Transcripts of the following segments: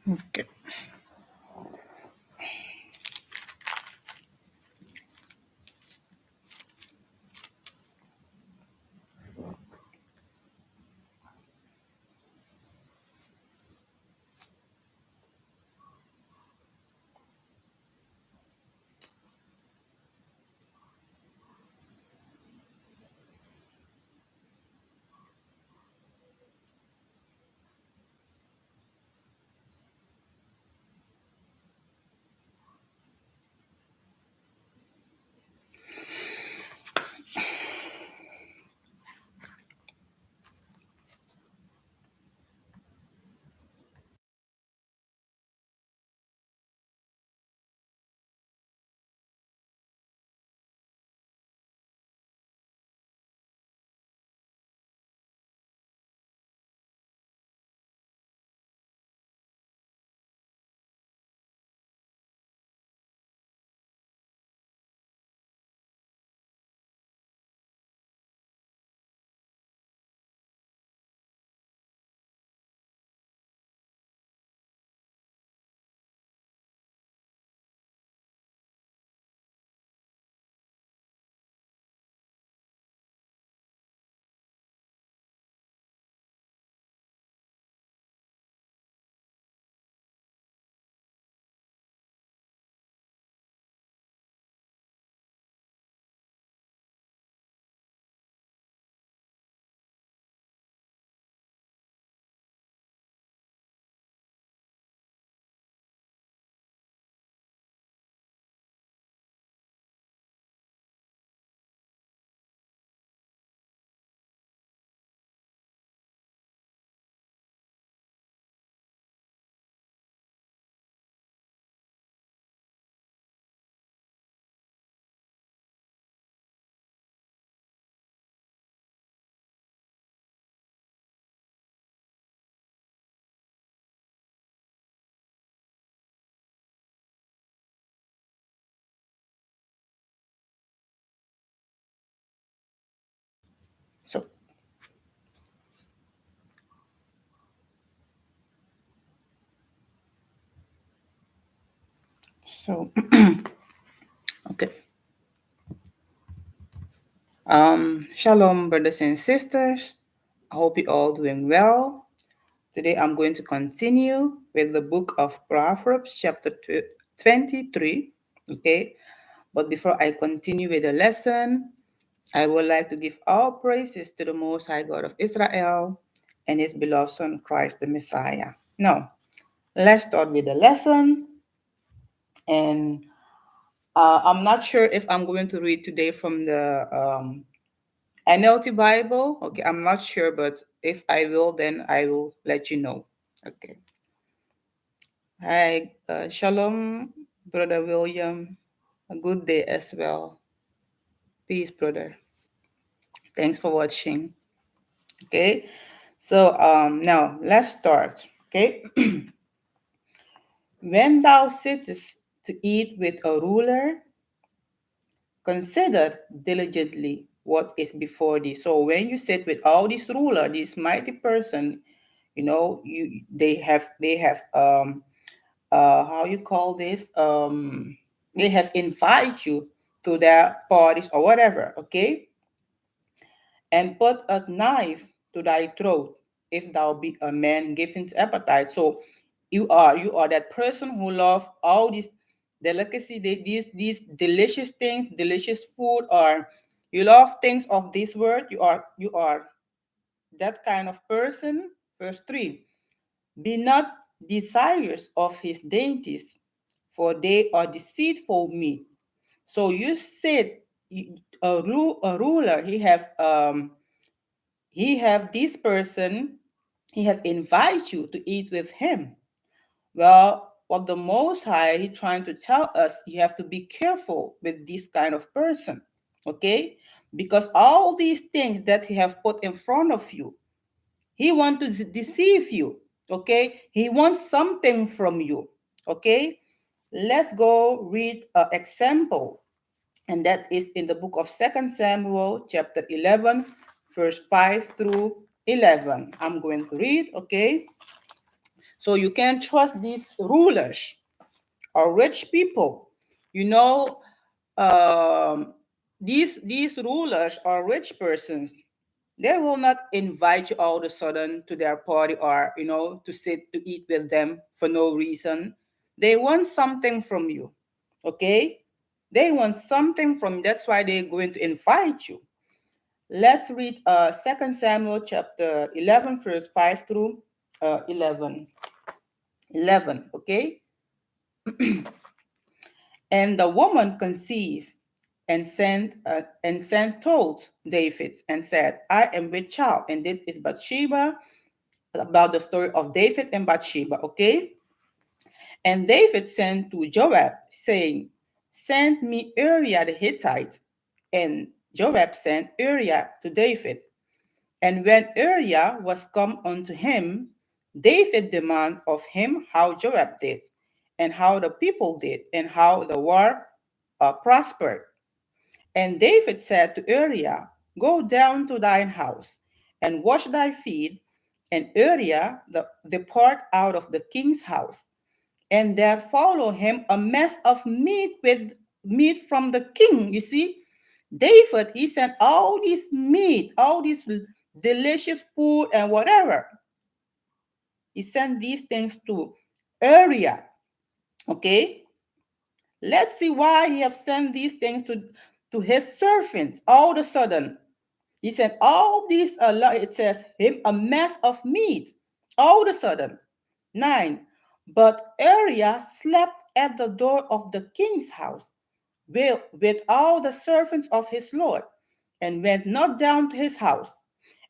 Okay. So, so okay. Shalom, brothers and sisters. I hope you all doing well. Today I'm going to continue with the book of Proverbs, chapter 23. Okay, but before I continue with the lesson, I would like to give all praises to the Most High God of Israel and His beloved Son, Christ the Messiah. Now, let's start with the lesson. And I'm not sure if I'm going to read today from the NLT Bible. Okay, I'm not sure, but if I will, then I will let you know. Okay. Hi, Shalom, Brother William. A good day as well. Peace, brother. Thanks for watching. Okay. So now let's start. Okay. When thou sittest to eat with a ruler, consider diligently what is before thee. So when you sit with all these ruler, this mighty person, they have how you call this, they have invited you to their parties or whatever. Okay, and put a knife to thy throat if thou be a man given to appetite. So you are that person who love all these delicacy, these delicious things, delicious food, or you love things of this world. You are that kind of person. Verse 3: be not desirous of his dainties, for they are deceitful meat. So you said, a ruler, he have this person, he have invited you to eat with him. Well, what the Most High he trying to tell us, you have to be careful with this kind of person. Okay, because all these things that he have put in front of you, he want to deceive you. Okay, he wants something from you. Okay, let's go read an example, and that is in the book of 2 Samuel, chapter 11, verse 5 through 11. I'm going to read. Okay, So you can't trust these rulers or rich people. You know, um, these rulers or rich persons, they will not invite you all of a sudden to their party, or to sit to eat with them for no reason. They want something from you. Okay, they want something from you. That's why they're going to invite you. Let's read 2 Samuel chapter 11, verse 5 through 11. 11, okay? And the woman conceived and sent told David and said, I am with child. And this is Bathsheba, about the story of David and Bathsheba, okay? And David sent to Joab, saying, Send me Uriah the Hittite. And Joab sent Uriah to David. And when Uriah was come unto him, David demanded of him how Joab did, and how the people did, and how the war prospered. And David said to Uriah, Go down to thine house, and wash thy feet. And Uriah depart out of the king's house. And there followed him a mess of meat with meat from the king. You see, David, he sent all this meat, all this delicious food and whatever. He sent these things to Uriah. Okay, let's see why he have sent these things to his servants. All of a sudden, he sent all these. It says him a mess of meat. All of a sudden, 9. But Uriah slept at the door of the king's house with all the servants of his lord, and went not down to his house.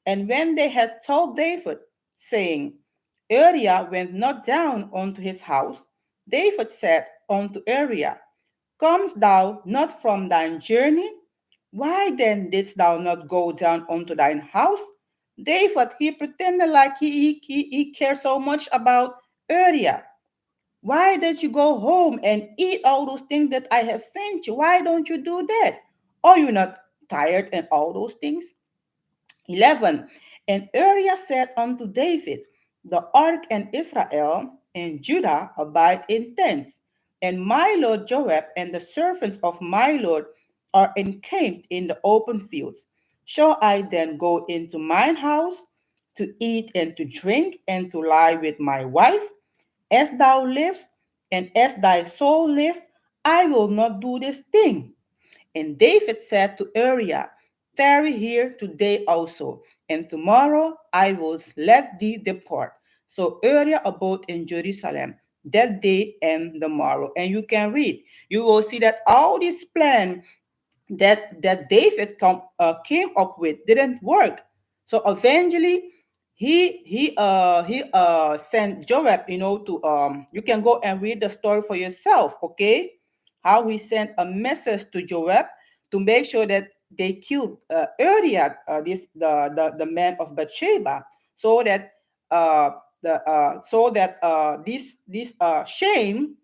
And when they had told David, saying, Uriah went not down unto his house, David said unto Uriah, Comest thou not from thine journey? Why then didst thou not go down unto thine house? David, he pretended like he cared so much about Uriah. Why don't you go home and eat all those things that I have sent you? Why don't you do that? Are you not tired and all those things? 11. And Uriah said unto David, The ark and Israel and Judah abide in tents, and my lord Joab and the servants of my lord are encamped in the open fields. Shall I then go into mine house to eat and to drink and to lie with my wife? As thou livest, and as thy soul liveth, I will not do this thing. And David said to Uriah, Tarry here today also, and tomorrow I will let thee depart. So Uriah abode in Jerusalem that day and the morrow. And you can read, you will see that all this plan that David came up with didn't work. So eventually, he sent Joab, to you can go and read the story for yourself, okay? How he sent a message to Joab to make sure that they killed Uriah, the man of Bathsheba, so that this shame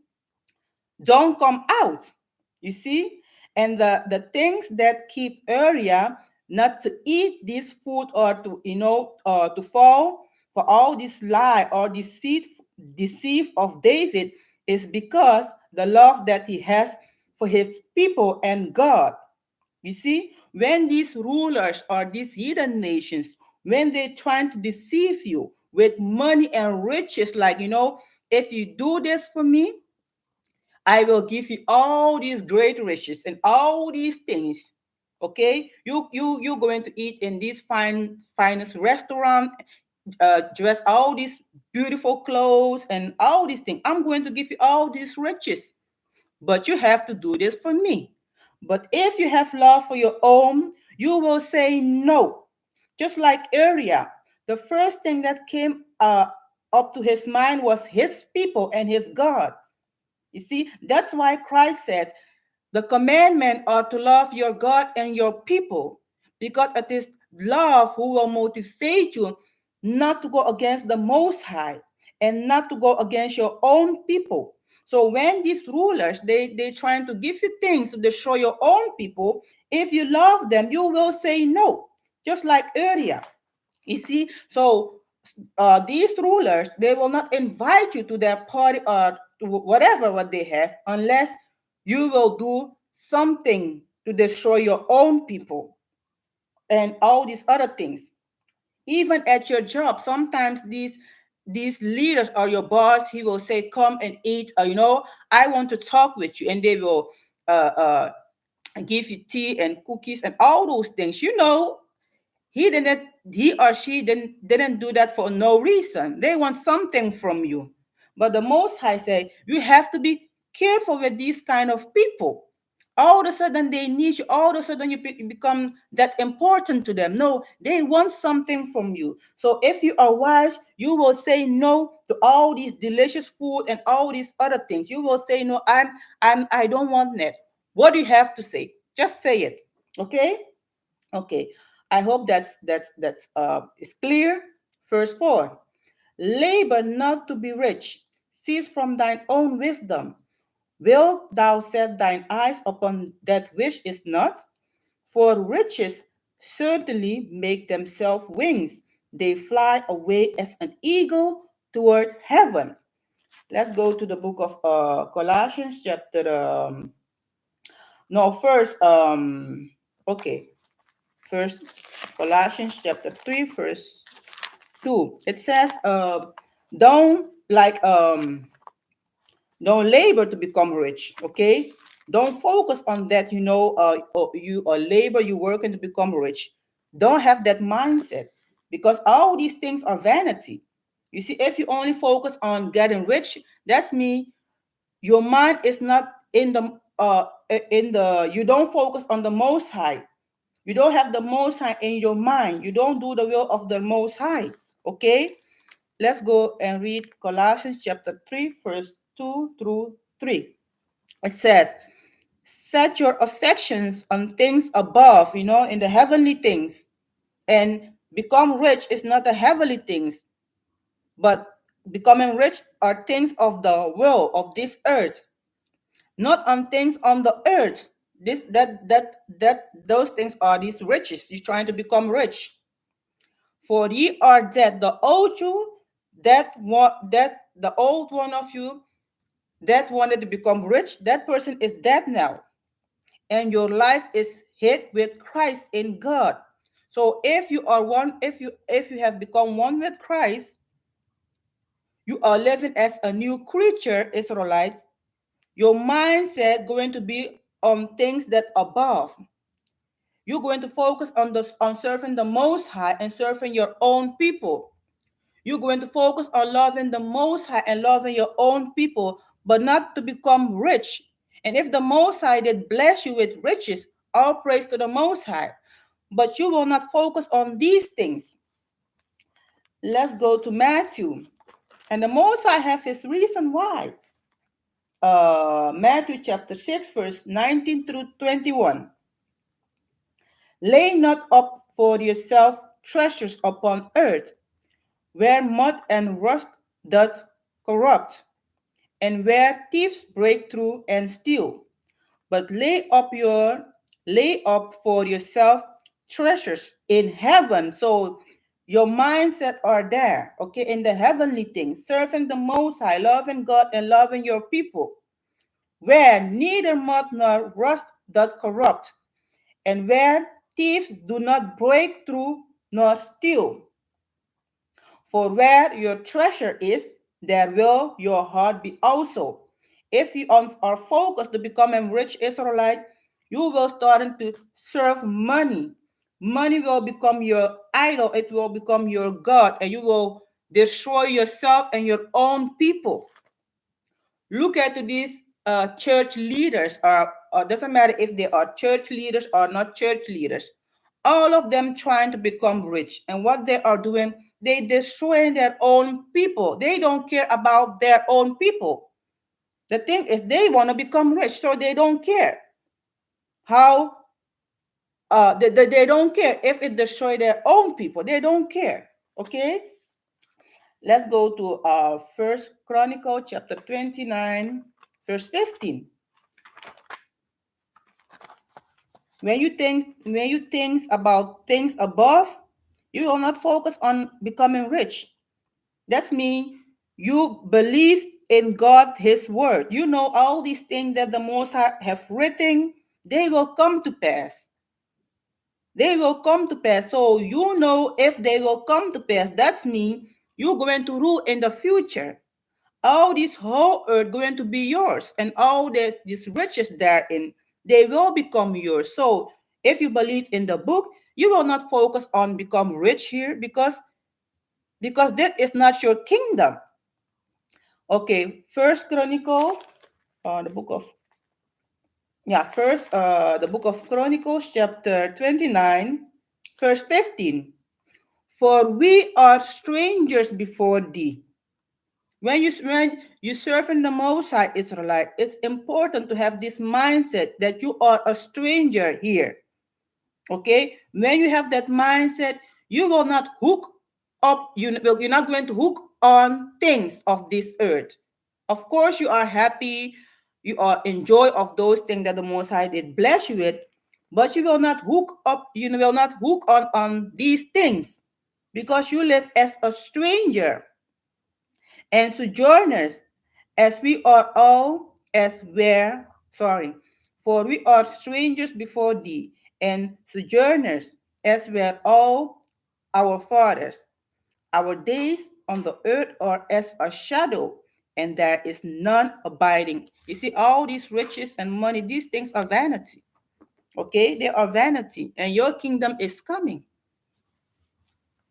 don't come out. You see? And the things that keep Uriah not to eat this food, or to fall for all this lie or deceit of David, is because the love that he has for his people and God. You see, when these rulers or these hidden nations, when they trying to deceive you with money and riches, like, if you do this for me, I will give you all these great riches and all these things. Okay, you're going to eat in this finest restaurant, dress all these beautiful clothes and all these things. I'm going to give you all these riches, but you have to do this for me. But if you have love for your own, you will say no. Just like Uriah, the first thing that came up to his mind was his people and his God. You see, that's why Christ says the commandment are to love your God and your people, because it is love who will motivate you not to go against the Most High and not to go against your own people. So when these rulers, they trying to give you things to destroy your own people, if you love them, you will say no, just like Uriah. You see, so these rulers, they will not invite you to their party or to whatever what they have unless you will do something to destroy your own people and all these other things. Even at your job, sometimes these leaders or your boss, he will say, come and eat, I want to talk with you, and they will uh, uh, give you tea and cookies and all those things. He didn't he or she didn't do that for no reason. They want something from you. But the Most High say you have to be careful with these kind of people. All of a sudden they need you. All of a sudden you become that important to them. No, they want something from you. So if you are wise, you will say no to all these delicious food and all these other things. You will say no. I don't want that. What do you have to say? Just say it. Okay. Okay, I hope that's is clear. Verse 4. Labor not to be rich. Cease from thine own wisdom. Wilt thou set thine eyes upon that which is not? For riches certainly make themselves wings. They fly away as an eagle toward heaven. Let's go to the book of Colossians chapter no first okay First Colossians chapter 3, verse 2. It says, don't like don't labor to become rich. Okay. Don't focus on that, you labor, you working to become rich. Don't have that mindset, because all these things are vanity. You see, if you only focus on getting rich, that's me. Your mind is not you don't focus on the Most High. You don't have the Most High in your mind. You don't do the will of the Most High. Okay? Let's go and read Colossians chapter 3, verse 2 through 3. It says, set your affections on things above, in the heavenly things. And become rich is not the heavenly things, but becoming rich are things of the world, of this earth, not on things on the earth. Those things are these riches. You're trying to become rich. For ye are dead. The old you, that the old one of you that wanted to become rich, that person is dead now. And your life is hid with Christ in God. So if you have become one with Christ, you are living as a new creature, Israelite. Your mindset going to be on things that above. You're going to focus on serving the Most High and serving your own people. You're going to focus on loving the Most High and loving your own people, but not to become rich. And if the Most High did bless you with riches, all praise to the Most High. But you will not focus on these things. Let's go to Matthew. And the Most High have his reason why. Matthew chapter 6, verse 19 through 21. Lay not up for yourself treasures upon earth, where moth and rust doth corrupt, and where thieves break through and steal. But lay up for yourself treasures in heaven. So your mindset are there, okay, in the heavenly things, serving the Most High, loving God and loving your people, where neither moth nor rust doth corrupt, and where thieves do not break through nor steal. For where your treasure is, there will your heart be also. If you are focused to becoming rich Israelite, you will start to serve money. Money will become your idol, it will become your God, and you will destroy yourself and your own people. Look at these church leaders, or doesn't matter if they are church leaders or not church leaders. All of them trying to become rich, and what they are doing, they destroying their own people. They don't care about their own people. The thing is, they want to become rich, so they don't care how. They don't care if it destroy their own people. They don't care. Okay, let's go to First Chronicle chapter 29, verse 15. When you think about things above, you will not focus on becoming rich. That means you believe in God, His word. You know all these things that the Most High have written, they will come to pass. They will come to pass. So you know if they will come to pass, that means you're going to rule in the future. All this whole earth going to be yours, and all this riches therein, they will become yours. So if you believe in the book, you will not focus on become rich here, because that is not your kingdom. Okay, First Chronicle, the book of the book of Chronicles, chapter 29, verse 15. For we are strangers before thee. When you serve in the Most High Israelite, it's important to have this mindset that you are a stranger here. Okay, when you have that mindset, you will not hook up. You're not going to hook on things of this earth. Of course, you are happy, you are enjoy of those things that the Most High did bless you with, but you will not hook up. You will not hook on these things, because you live as a stranger and sojourners, as we are all, as where, sorry, for we are strangers before thee, and sojourners, as were all our fathers. Our days on the earth are as a shadow, and there is none abiding. You see, all these riches and money, these things are vanity. Okay, they are vanity, and your kingdom is coming.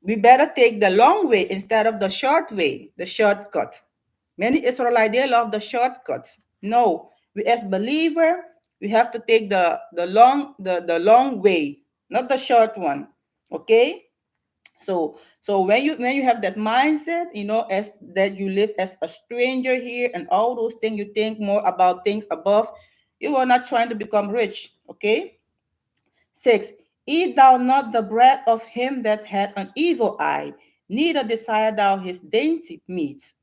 We better take the long way instead of the short way, the shortcut. Many Israelites, they love the shortcuts. No, we as believer, we have to take the long way, not the short one. Okay? So when you have that mindset, as that you live as a stranger here, and all those things, you think more about things above, you are not trying to become rich. Okay? 6. Eat thou not the bread of him that had an evil eye, neither desire thou his dainty meats.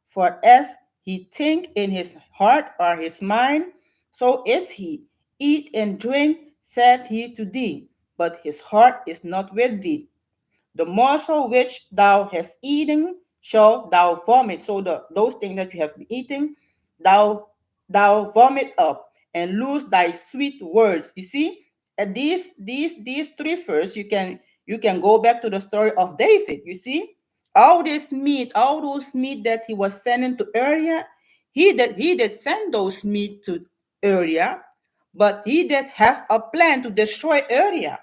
For as he think in his heart or his mind, so is he. Eat and drink, said he to thee, but his heart is not with thee. The morsel which thou hast eaten shall thou vomit. So those things that you have been eating, thou vomit up and lose thy sweet words. You see, at these three first, you can go back to the story of David. You see, all those meat that he was sending to Uriah, he did send those meat to Uriah, but he did have a plan to destroy Uriah.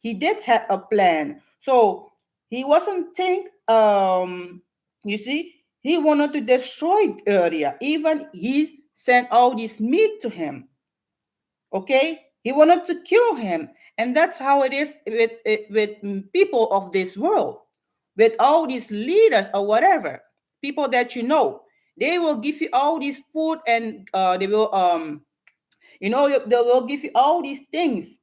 He did have a plan. So he wasn't think you see, he wanted to destroy Uriah. Even he sent all this meat to him. Okay? He wanted to kill him. And that's how it is with people of this world. With all these leaders or whatever, people that you know, they will give you all this food, and they will they will give you all these things,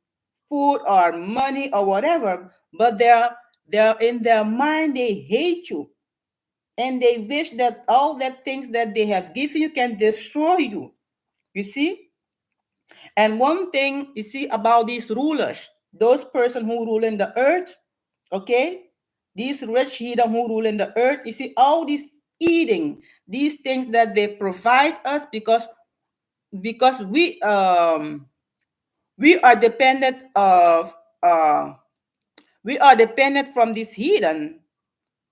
food or money or whatever, but they're in their mind, they hate you, and they wish that all that things that they have given you can destroy you. You see? And one thing you see about these rulers, those person who rule in the earth, okay? These rich heathen who rule in the earth, you see all this eating, these things that they provide us, because we are dependent of uh we are dependent from this heathen.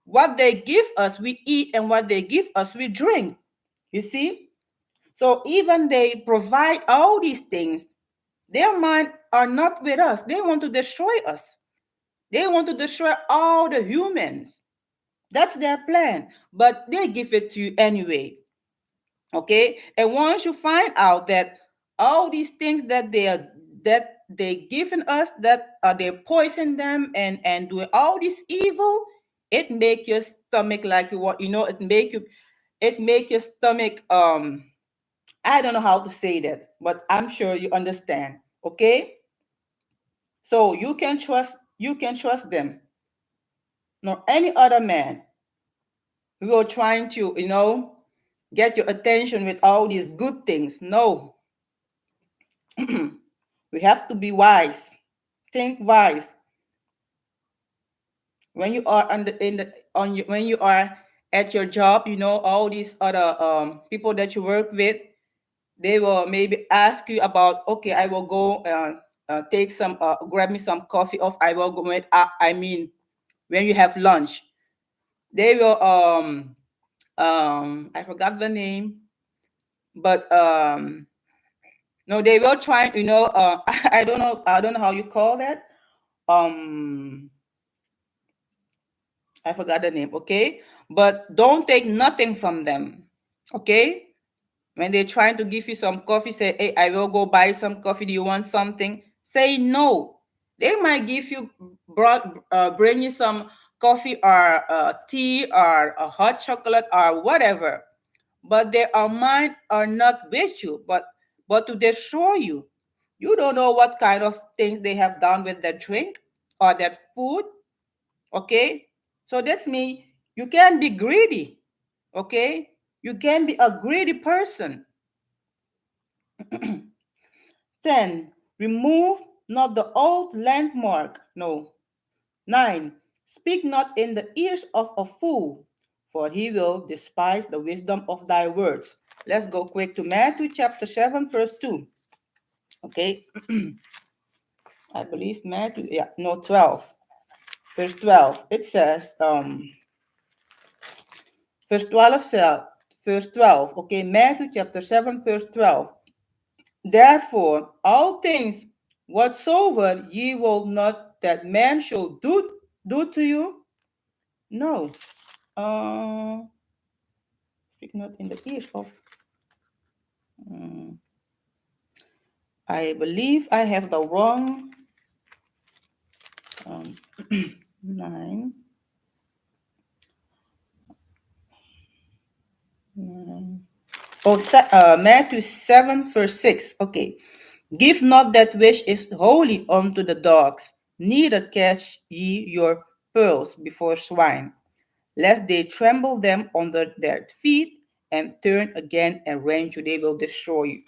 What they give us we eat, and what they give us we drink. You see? So even they provide all these things, their mind are not with us. They want to destroy us. They want to destroy all the humans. That's their plan, but they give it to you anyway. Okay, and once you find out that all these things that they given us, that they poison them and doing all this evil, it make your stomach like you want, it make your stomach, I don't know how to say that, but I'm sure you understand. Okay, so you can trust them, nor any other man who are trying to get your attention with all these good things. No. We have to be wise. Think wise when you are under in the on you when you are at your job, all these other people that you work with, they will maybe ask you about, okay, I will go take some, grab me some coffee, or I will go with, I mean, when you have lunch, they will, I forgot the name, but no, they will try, I don't know how you call that. Um, I forgot the name, okay? But don't take nothing from them, okay? When they're trying to give you some coffee, say, hey, I will go buy some coffee. Do you want something? Say no. They might give you, bring you some coffee or tea or a hot chocolate or whatever. But their mind are not with you, but to destroy you. You don't know what kind of things they have done with that drink or that food, okay? So that's me. You can be greedy, okay? You can be a greedy person. 10. Remove not the old landmark. No. 9. Speak not in the ears of a fool, for he will despise the wisdom of thy words. Let's go quick to Matthew chapter 7, verse 2. Okay, I believe Matthew, yeah, no, 12. Verse 12. It says, verse 12 says, verse 12. Okay, Matthew chapter 7, verse 12. Therefore, all things whatsoever ye will not that man shall do to you, no. Uh, Speak not in the ears of. um, I believe I have the wrong. Um, 9, 9. Oh, Matthew 7, verse 6. Okay. Give not that which is holy unto the dogs, neither cast ye your pearls before swine, lest they tremble them under their feet and turn again and rend you, they will destroy you.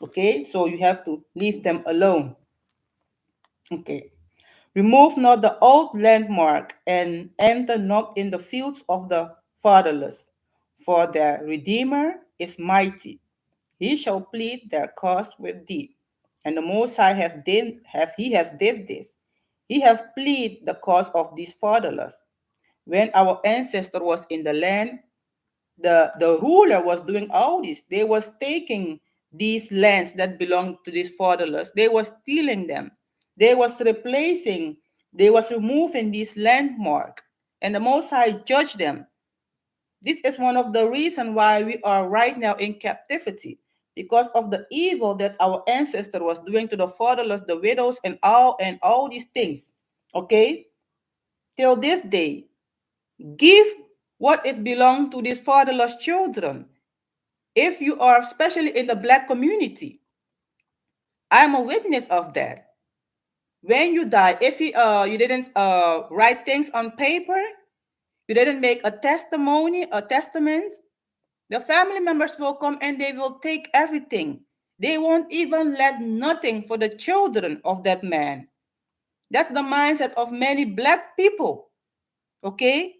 Okay, so you have to leave them alone. Okay. Remove not the old landmark, and enter not in the fields of the fatherless, for their Redeemer is mighty. He shall plead their cause with thee. And the Most High have did this. He have plead the cause of these fatherless. When our ancestor was in the land, the ruler was doing all this. They was taking these lands that belonged to these fatherless. They was stealing them. They was replacing, they was removing this landmark. And the Most High judged them. This is one of the reasons why we are right now in captivity, because of the evil that our ancestor was doing to the fatherless, the widows, and all these things. Okay? Till this day, give what is belong to these fatherless children. If you are, especially in the black community, I'm a witness of that. When you die, if you didn't write things on paper, you didn't make a testimony, a testament, the family members will come and they will take everything. They won't even let nothing for the children of that man. That's the mindset of many black people. Okay?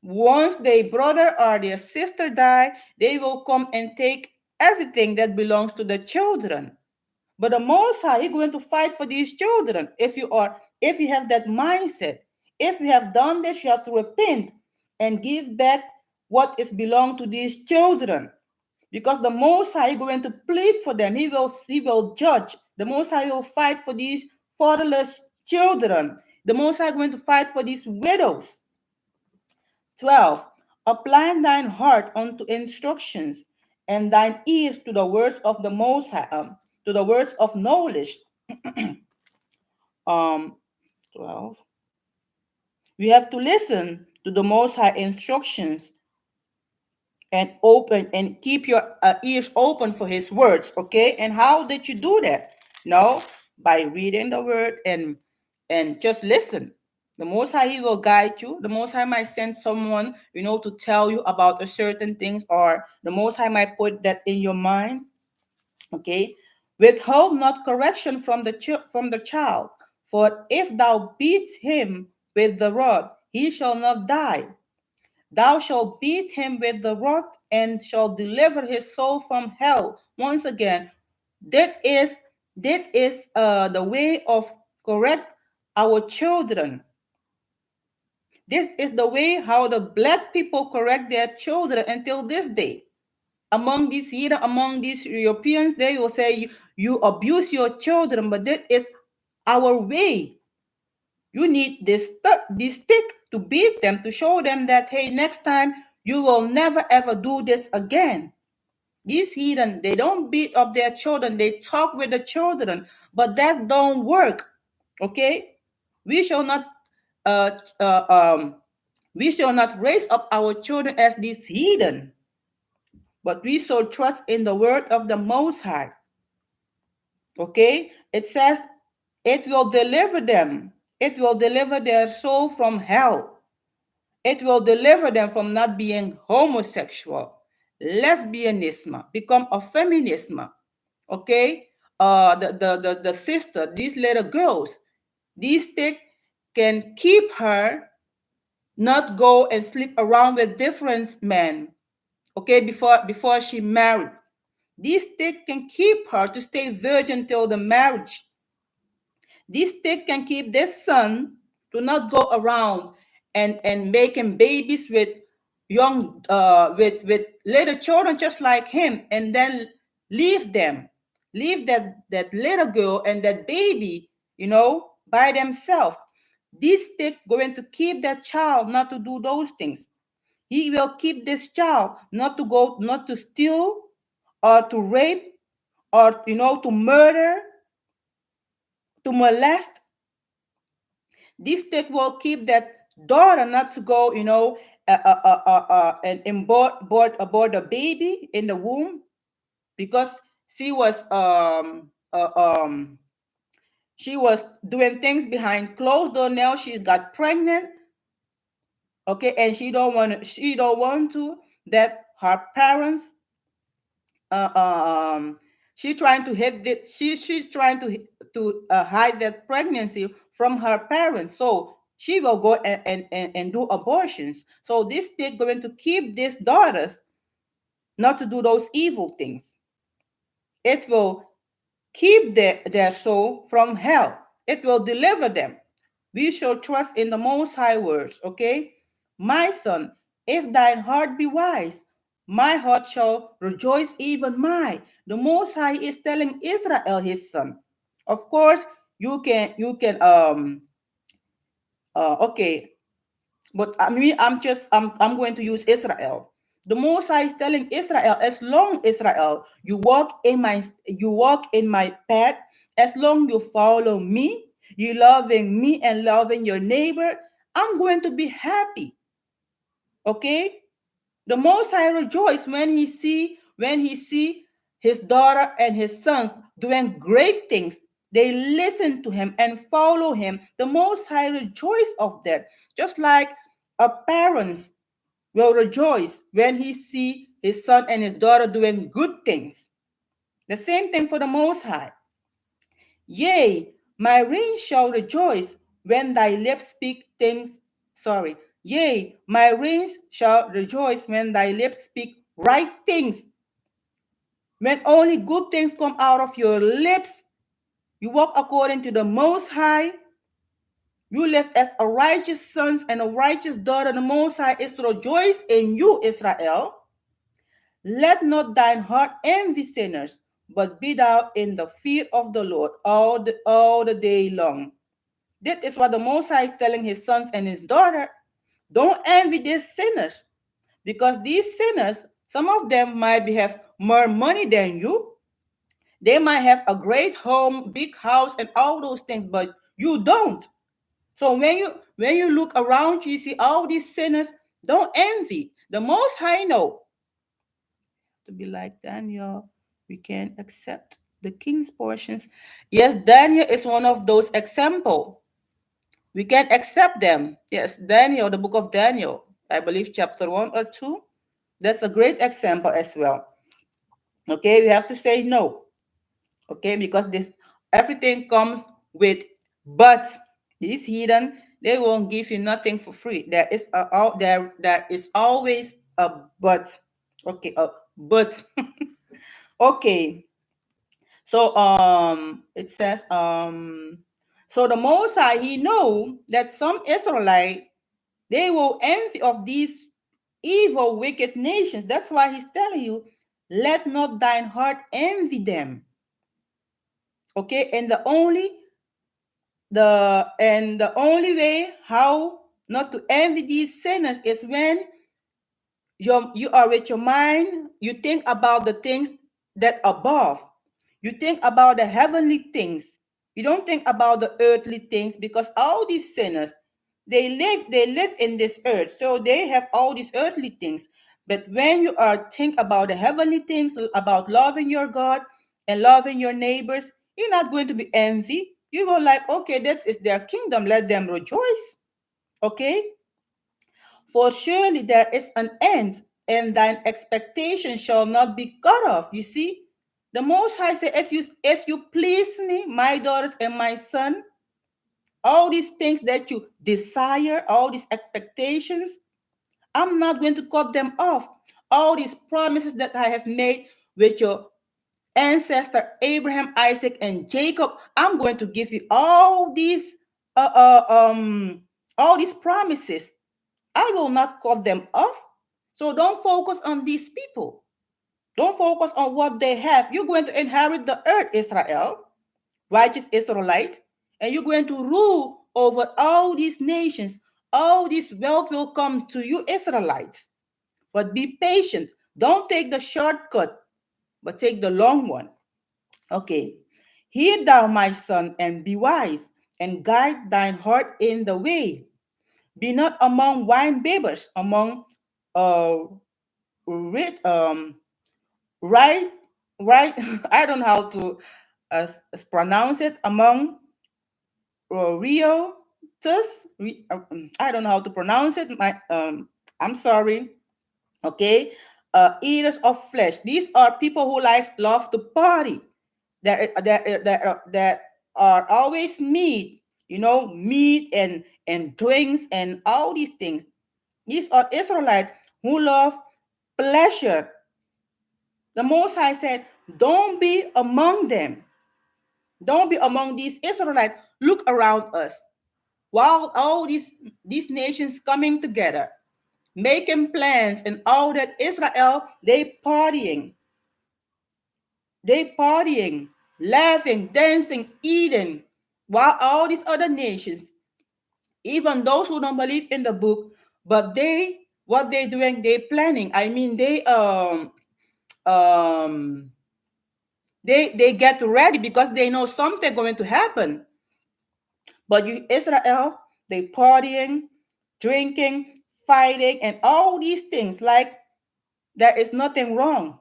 Once their brother or their sister die, they will come and take everything that belongs to the children. But the Most High, He's going to fight for these children. If you have that mindset, if you have done this, you have to repent and give back what is belong to these children. Because the Most High is going to plead for them. He will judge. The Most High will fight for these fatherless children. The Most High is going to fight for these widows. 12. Apply thine heart unto instructions, and thine ears to the words of the Most High, to the words of knowledge. um 12. We have to listen to the Most High instructions, and open and keep your ears open for His words. Okay, and how did you do that? No, by reading the word and just listen. The Most High, He will guide you. The Most High might send someone, to tell you about a certain things, or the Most High might put that in your mind. Okay, withhold not correction from the child, for if thou beat him with the rod, he shall not die. Thou shalt beat him with the rod and shalt deliver his soul from hell. Once again, that is the way of correct our children. This is the way how the black people correct their children until this day. Among these here, among these Europeans, they will say you abuse your children, but that is our way. You need this stick to beat them to show them that hey, next time you will never ever do this again. These heathen, they don't beat up their children, they talk with the children, but that don't work. Okay? We shall not uh, uh, um, we shall not raise up our children as these heathen, but we shall trust in the word of the Most High. Okay? It says it will deliver them. It will deliver their soul from hell. It will deliver them from not being homosexual, lesbianism, become a feminism. Okay? The sister, these little girls, these things can keep her not go and sleep around with different men. Okay, before she married. This stick can keep her to stay virgin till the marriage. This stick can keep this son to not go around and making babies with young with little children just like him and then leave them. Leave that little girl and that baby, by themselves. This stick going to keep that child not to do those things. He will keep this child not to steal or to rape or to murder, to molest. This stick will keep that daughter not to go, and aboard a baby in the womb because she was um uh, um she was doing things behind closed door. Now she got pregnant, okay, and she don't want to that her parents uh, um she trying to hide this she's trying to hide that pregnancy from her parents, so she will go and do abortions. So this state going to keep these daughters not to do those evil things. It will keep their soul from hell. It will deliver them. We shall trust in the Most High words, okay? My son, if thine heart be wise, my heart shall rejoice even my. The Most High is telling Israel, his son. Of course, you can okay, but I'm going to use Israel. The Most High is telling Israel, as long Israel you walk in my path, as long you follow me, you loving me and loving your neighbor, I'm going to be happy. Okay? The Most High rejoice when he see his daughter and his sons doing great things. They listen to him and follow him. The Most High rejoice of that. Just like a parent will rejoice when he see his son and his daughter doing good things. The same thing for the Most High. Yea, my reign shall rejoice when thy lips speak things. Sorry. Yea, my reign shall rejoice when thy lips speak right things. When only good things come out of your lips, you walk according to the Most High. You live as a righteous son and a righteous daughter. The Most High is to rejoice in you, Israel. Let not thine heart envy sinners, but be thou in the fear of the Lord all the day long. This is what the Most High is telling his sons and his daughter. Don't envy these sinners, because these sinners, some of them might have more money than you. They might have a great home, big house, and all those things, but you don't. So when you look around you, you see all these sinners. Don't envy. The Most High know to be like Daniel. We can accept the king's portions. Yes, Daniel is one of those example. We can accept them. Yes, Daniel, the book of Daniel, I believe chapter 1 or 2. That's a great example as well. Okay, we have to say no. Okay, because this everything comes with but. These heathen, They won't give you nothing for free. There is always a but. Okay, a but. Okay. So it says so the Most High, he know that some Israelite, they will envy of these evil wicked nations. That's why he's telling you, let not thine heart envy them. Okay, and the only way how not to envy these sinners is when you are with your mind, you think about the things that above. You think about the heavenly things. You don't think about the earthly things, because all these sinners, they live in this earth, so they have all these earthly things. But when you are think about the heavenly things, about loving your God and loving your neighbors, you're not going to be envy. You will like, okay, that is their kingdom, let them rejoice. Okay, for surely there is an end, and thine expectation shall not be cut off. You see, the Most High said, if you please me, my daughters and my son, all these things that you desire, all these expectations, I'm not going to cut them off. All these promises that I have made with your ancestor Abraham, Isaac, and Jacob, I'm going to give you uh, uh, um, all these promises. I will not cut them off. So don't focus on these people. Don't focus on what they have. You're going to inherit the earth, Israel, righteous Israelites, and you're going to rule over all these nations. All this wealth will come to you, Israelites. But be patient. Don't take the shortcut, but take the long one. Okay. Hear thou, my son, and be wise, and guide thine heart in the way. Be not among wine bibbers, among uh, rid, right, right. I don't know how to uh, pronounce it. Among Rio, I don't know how to pronounce it. I'm sorry. Okay, eaters of flesh. These are people who love to party. That are always meat. Meat and drinks and all these things. These are Israelites who love pleasure. The Most High said, don't be among them. Don't be among these Israelites. Look around us. While all these nations coming together, making plans and all that, Israel, they partying, laughing, dancing, eating, while all these other nations, even those who don't believe in the book, but what they doing, they planning. I mean, um they get ready because they know something going to happen. But you, Israel, they partying, drinking, fighting, and all these things like there is nothing wrong.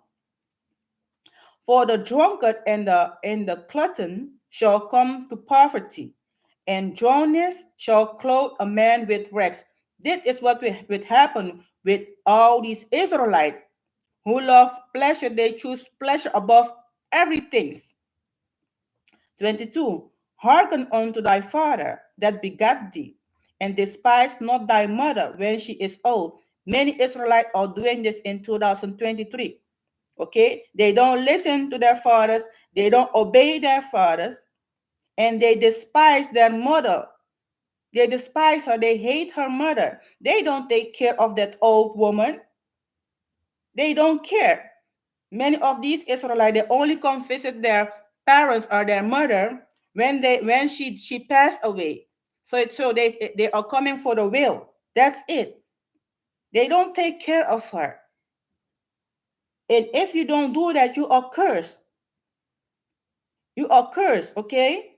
For the drunkard and the glutton shall come to poverty, and drunkenness shall clothe a man with rags. This is what will happen with all these Israelites who love pleasure. They choose pleasure above everything. 22. Hearken unto thy father that begat thee, and despise not thy mother when she is old. Many Israelites are doing this in 2023. Okay? They don't listen to their fathers, they don't obey their fathers, and they despise their mother. They despise her, they hate her mother. They don't take care of that old woman. They don't care. Many of these Israelites, they only come visit their parents or their mother when she passed away. So they are coming for the will. That's it. They don't take care of her. And if you don't do that, you are cursed. You are cursed, okay?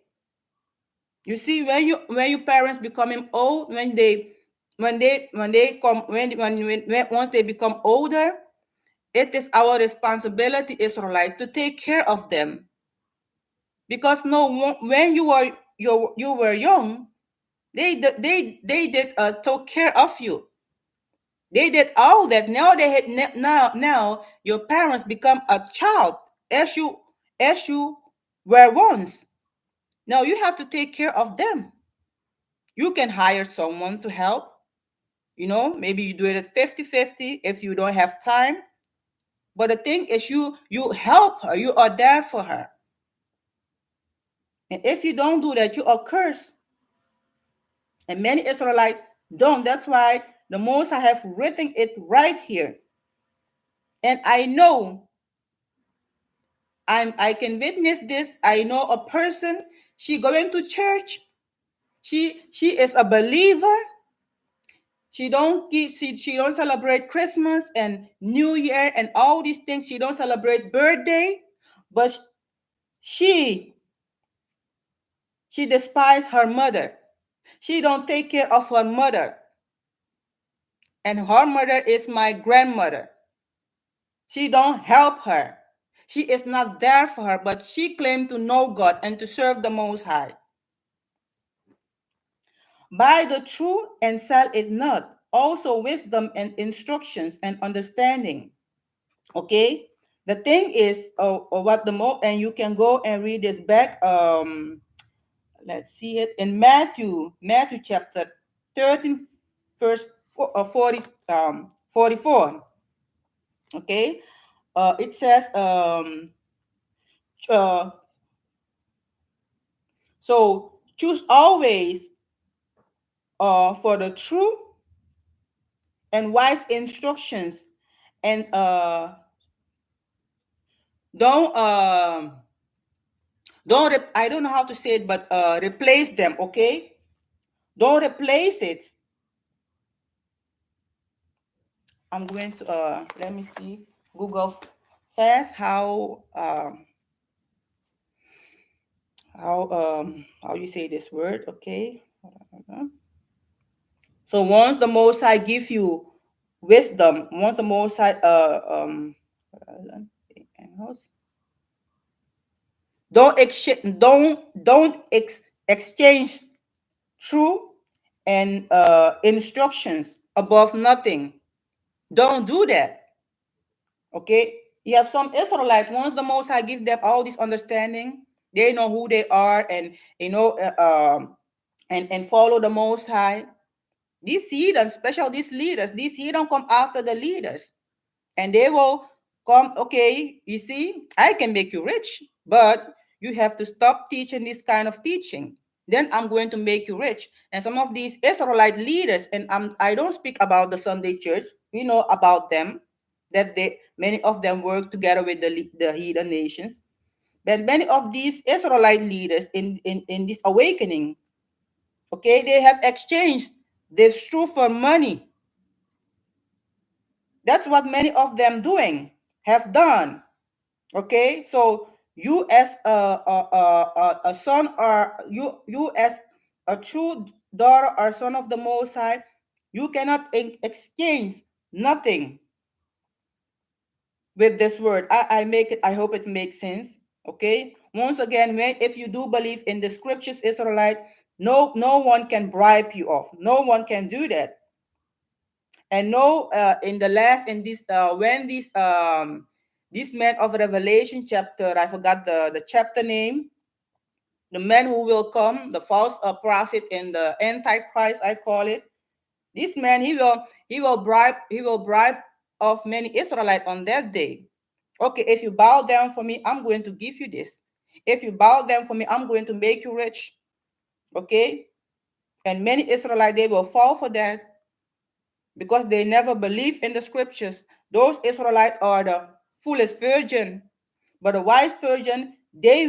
You see, when your parents becoming old, when they come when once they become older, it is our responsibility, Israelite, to take care of them. Because no, when you were young, they did took care of you. They did all that. Now now your parents become a child as you were once. Now you have to take care of them. You can hire someone to help. Maybe you do it at 50-50 if you don't have time. But the thing is, you help her. You are there for her. And if you don't do that, you are cursed. And many Israelites don't. That's why the Most I have written it right here. And I know I can witness this. I know a person. She going to church. She is a believer. She don't celebrate Christmas and New Year and all these things. She don't celebrate birthday, but she she despise her mother. She don't take care of her mother, and her mother is my grandmother. She don't help her. She is not there for her, but she claimed to know God and to serve the Most High. Buy the truth and sell it not. Also wisdom and instructions and understanding. Okay. The thing is, what the more, and you can go and read this back. Let's see it in Matthew chapter 13, verse 44. Okay. It says, uh, so choose always for the truth and wise instructions, and don't I don't know how to say it, but replace them. Okay, don't replace it. I'm going to let me see, Google fast how you say this word. Okay. So once the Most High give you wisdom, once the Most High don't exchange truth and instructions above nothing. Don't do that. Okay. You have some Israelites. Once the Most High give them all this understanding, they know who they are, and and follow the Most High. These heathens, especially these leaders, these heathens come after the leaders, and they will come. Okay, you see, I can make you rich, but you have to stop teaching this kind of teaching. Then I'm going to make you rich. And some of these Israelite leaders, and I don't speak about the Sunday church. We know about them, that many of them work together with the heathen nations. But many of these Israelite leaders in this awakening, okay, they have exchanged this truth for money. That's what many of them have done. Okay, so you as a son, or you as a true daughter or son of the Most High, you cannot exchange nothing with this word. I hope it makes sense. Okay, once again, if you do believe in the scriptures, Israelite, no one can bribe you off. No one can do that. And no, in the last, in this when this man of Revelation chapter, I forgot the chapter name, the man who will come, the false prophet and the antichrist, I call it. This man, he will bribe of many Israelites on that day. Okay, if you bow down for me, I'm going to give you this. If you bow down for me, I'm going to make you rich. Okay, and many Israelites, they will fall for that, because they never believe in the scriptures. Those Israelites are the foolish virgin, but the wise virgin, the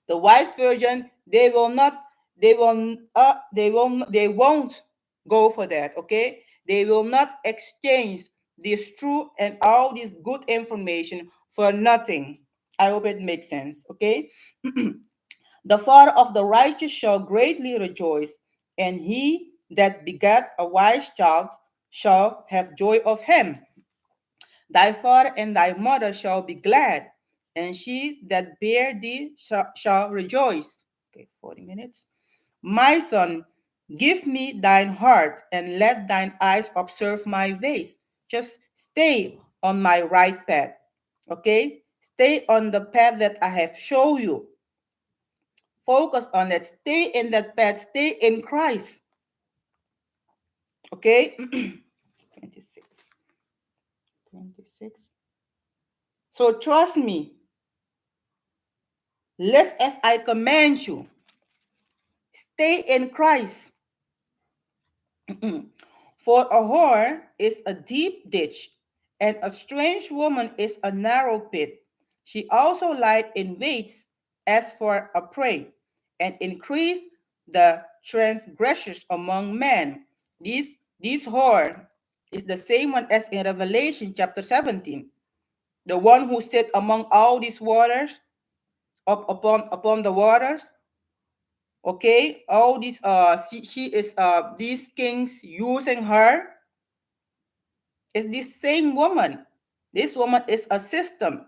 wise virgin, they won't go for that. Okay, they will not exchange this truth and all this good information for nothing. I hope it makes sense. Okay. The father of the righteous shall greatly rejoice, and he that begat a wise child shall have joy of him. Thy father and thy mother shall be glad, and she that bare thee shall rejoice. Okay, 40 minutes. My son, give me thine heart, and let thine eyes observe my ways. Just stay on my right path. Okay? Stay on the path that I have shown you. Focus on it. Stay in that path. Stay in Christ. Okay? 26. 26. So trust me. Live as I command you. Stay in Christ. For a whore is a deep ditch, and a strange woman is a narrow pit. She also lied in waits as for a prey, and increased the transgressors among men. This whore is the same one as in Revelation chapter 17, the one who sat among all these waters, upon the waters. Okay, all these she is these kings using her. Is this same woman. This woman is a system,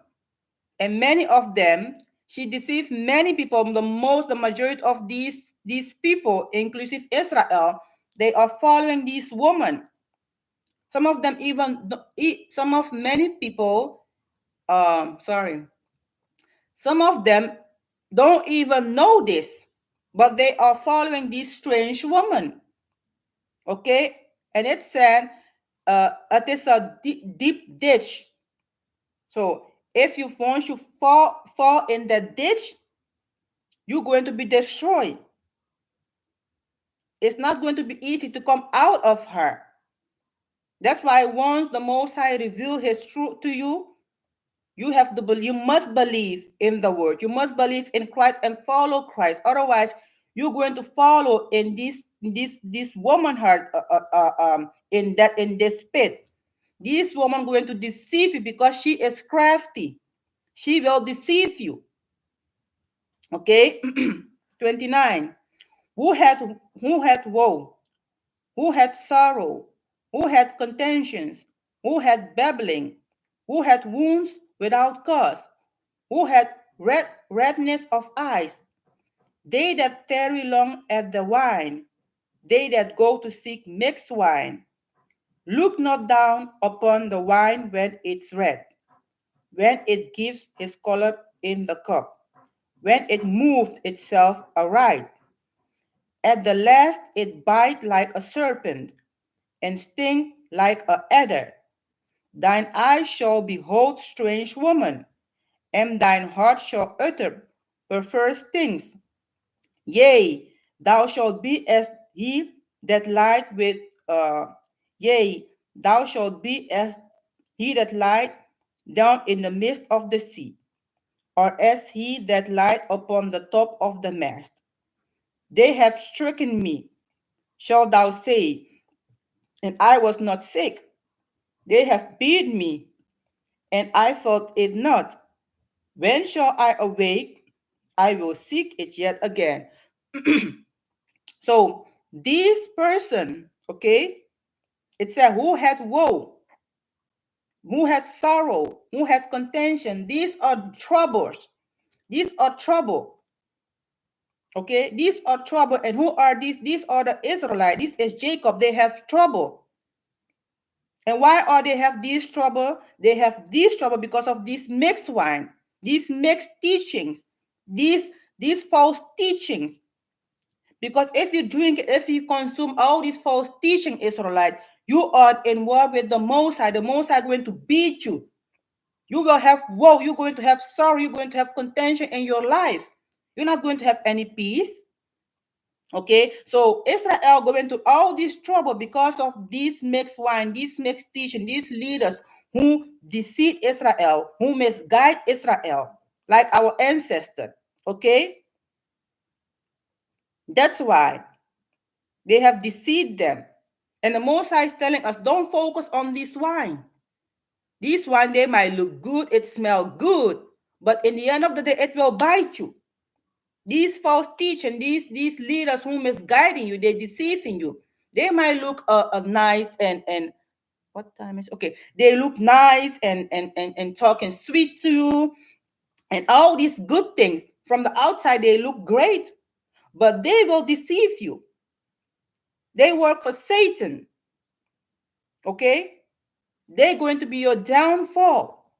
and many of them, she deceived many people. The majority of these people, inclusive Israel, they are following this woman. Some of them even, some of many people, sorry, some of them don't even know this, but they are following this strange woman. Okay, and it said, it is a deep ditch. So if you once you fall in that ditch, you're going to be destroyed. It's not going to be easy to come out of her. That's why once the Most High reveal His truth to you, you have to believe. You must believe in the Word. You must believe in Christ and follow Christ. Otherwise, you're going to follow in this woman heart, in this pit. This woman going to deceive you because she is crafty. She will deceive you. Okay, 29. Who had woe, who had sorrow, who had contentions, who had babbling, who had wounds without cause, who had redness of eyes, they that tarry long at the wine, they that go to seek mixed wine. Look not down upon the wine when it's red, when it gives his color in the cup, when it moved itself aright. At the last it bite like a serpent, and sting like a adder. Thine eyes shall behold strange woman, and thine heart shall utter perverse things. Yea, thou shalt be as he that lied with yea, thou shalt be as he that lied down in the midst of the sea, or as he that lied upon the top of the mast. They have stricken me, shalt thou say, and I was not sick. They have beat me, and I felt it not. When shall I awake? I will seek it yet again. So this person, okay, it said who had woe, who had sorrow, who had contention. These are troubles. These are trouble. Okay, these are trouble. And who are these? These are the Israelites. This is Jacob. They have trouble. And why are they have this trouble? They have this trouble because of this mixed wine, these mixed teachings, these false teachings. Because if you drink, if you consume all these false teaching, Israelite, you are in war with the Most High. The Most High is going to beat you. You will have woe. You're going to have sorrow. You're going to have contention in your life. You're not going to have any peace. Okay, so Israel going to all this trouble because of this mixed wine, this mixed teaching, these leaders who deceive Israel, who misguide Israel, like our ancestors. Okay, that's why they have deceived them. And the Most High is telling us, don't focus on this wine. This wine, they might look good, it smell good, but in the end of the day, it will bite you. These false teaching, these leaders who misguiding you, they're deceiving you. They might look nice and what time is okay? They look nice and talking sweet to you and all these good things. From the outside, they look great, but they will deceive you. They work for Satan. Okay? They're going to be your downfall.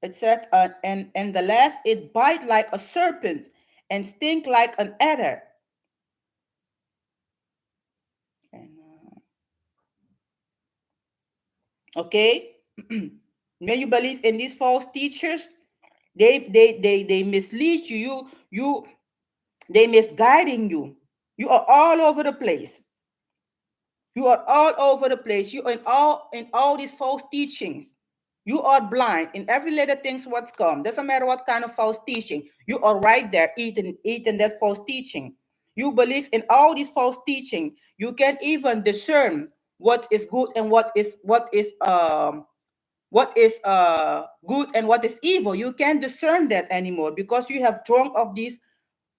It said, and the last, it bite like a serpent and stink like an adder. And, okay, when you believe in these false teachers, they mislead you. They misguiding you. You are all over the place. You are all over the place. You are in all these false teachings. You are blind in every little things what's come. Doesn't matter what kind of false teaching. You are right there eating that false teaching. You believe in all these false teaching. You can't even discern what is good and what is good and what is evil. You can't discern that anymore because you have drunk of this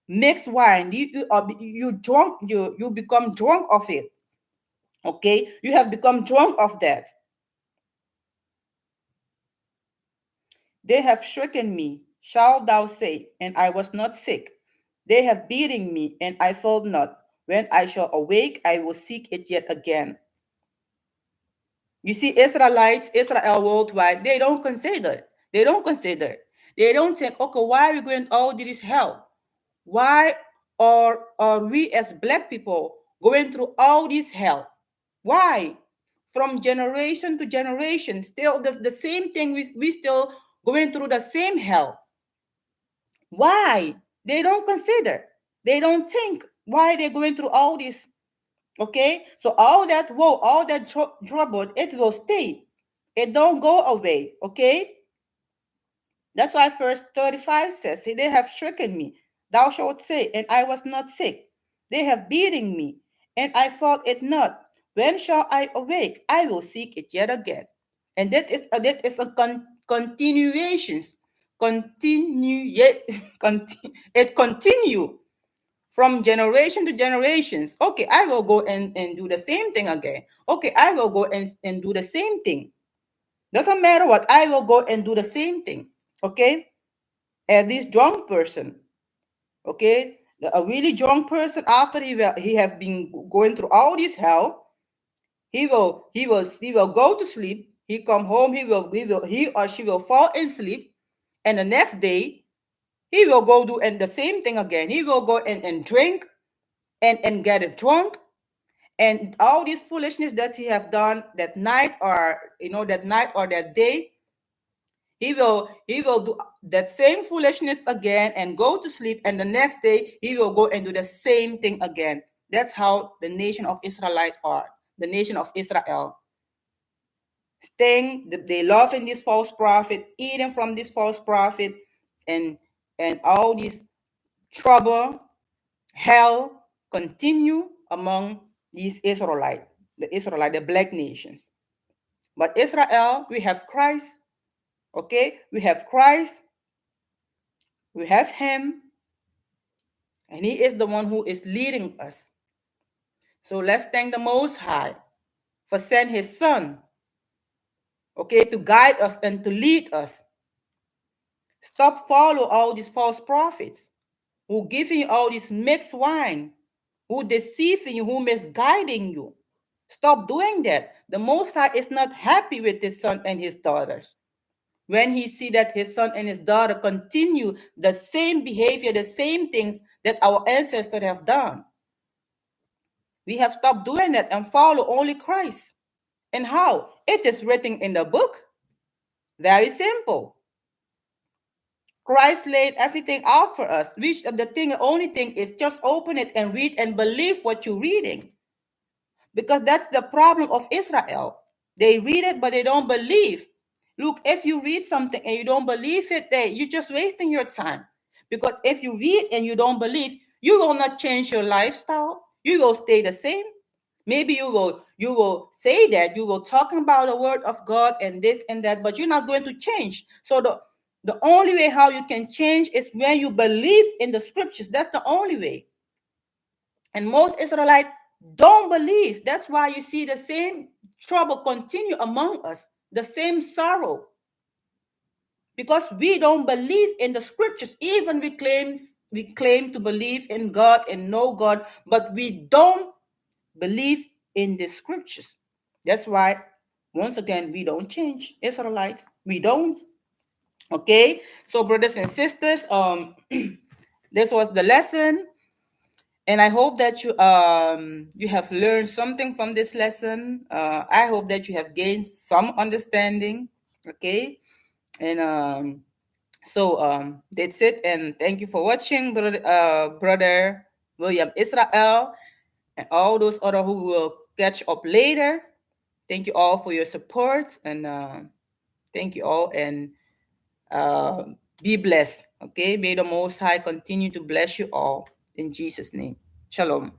mixed wine. You drunk, you become drunk of it. Okay, you have become drunk of that. They have stricken me, shalt thou say, and I was not sick. They have beaten me, and I felt not. When I shall awake, I will seek it yet again. You see, Israelites, Israel worldwide, they don't consider. They don't consider. They don't think, okay, why are we going all this hell? Why are we as black people going through all this hell? Why? From generation to generation, still the same thing, we still going through the same hell. Why? They don't consider. They don't think why they're going through all this. Okay? So all that woe, all that trouble, it will stay. It don't go away. Okay? That's why verse 35 says, they have stricken me, thou shalt say, and I was not sick. They have beaten me, and I felt it not. When shall I awake? I will seek it yet again. And that is a continuations. Continue, it continue from generation to generations. Okay, I will go and do the same thing again. Okay, I will go and do the same thing. Doesn't matter what, I will go and do the same thing. Okay? And this drunk person, okay, a really drunk person, after he have been going through all this hell, he will go to sleep. He come home, he or she will fall asleep, and the next day he will go do and the same thing again. He will go and drink and get it drunk, and all this foolishness that he have done that night, or that night or that day, he will do that same foolishness again and go to sleep, and the next day he will go and do the same thing again. That's how the nation of Israelite are, the nation of Israel. Staying, they love in this false prophet, eating from this false prophet, and all this trouble, hell continue among these Israelite, the black nations. But Israel, we have Christ. Okay, we have Christ. We have him, and he is the one who is leading us. So let's thank the Most High for sending his son, okay, to guide us and to lead us. Stop follow all these false prophets who giving you all this mixed wine, who deceiving you, who misguiding you. Stop doing that. The Most High is not happy with his son and his daughters. When he see that his son and his daughter continue the same behavior, the same things that our ancestors have done, we have stopped doing that and follow only Christ. And how? It is written in the book. Very simple. Christ laid everything out for us. Which the only thing is just open it and read and believe what you're reading. Because that's the problem of Israel. They read it, but they don't believe. Look, if you read something and you don't believe it, you're just wasting your time. Because if you read and you don't believe, you will not change your lifestyle. You will stay the same. Maybe you will say that you will talking about the word of God and this and that, but you're not going to change. So the only way how you can change is when you believe in the scriptures. That's the only way. And most Israelites don't believe. That's why you see the same trouble continue among us, the same sorrow. Because we don't believe in the scriptures. Even we claim to believe in God and know God, but we don't believe in the scriptures. That's why, once again, we don't change. Israelites, we don't. Okay, so brothers and sisters, this was the lesson, and I hope that you have learned something from this lesson. I hope that you have gained some understanding. Okay, and that's it. And thank you for watching, brother William Israel, and all those other who will catch up later. Thank you all for your support, and thank you all, and uh, be blessed. Okay, may the Most High continue to bless you all in Jesus' name. Shalom.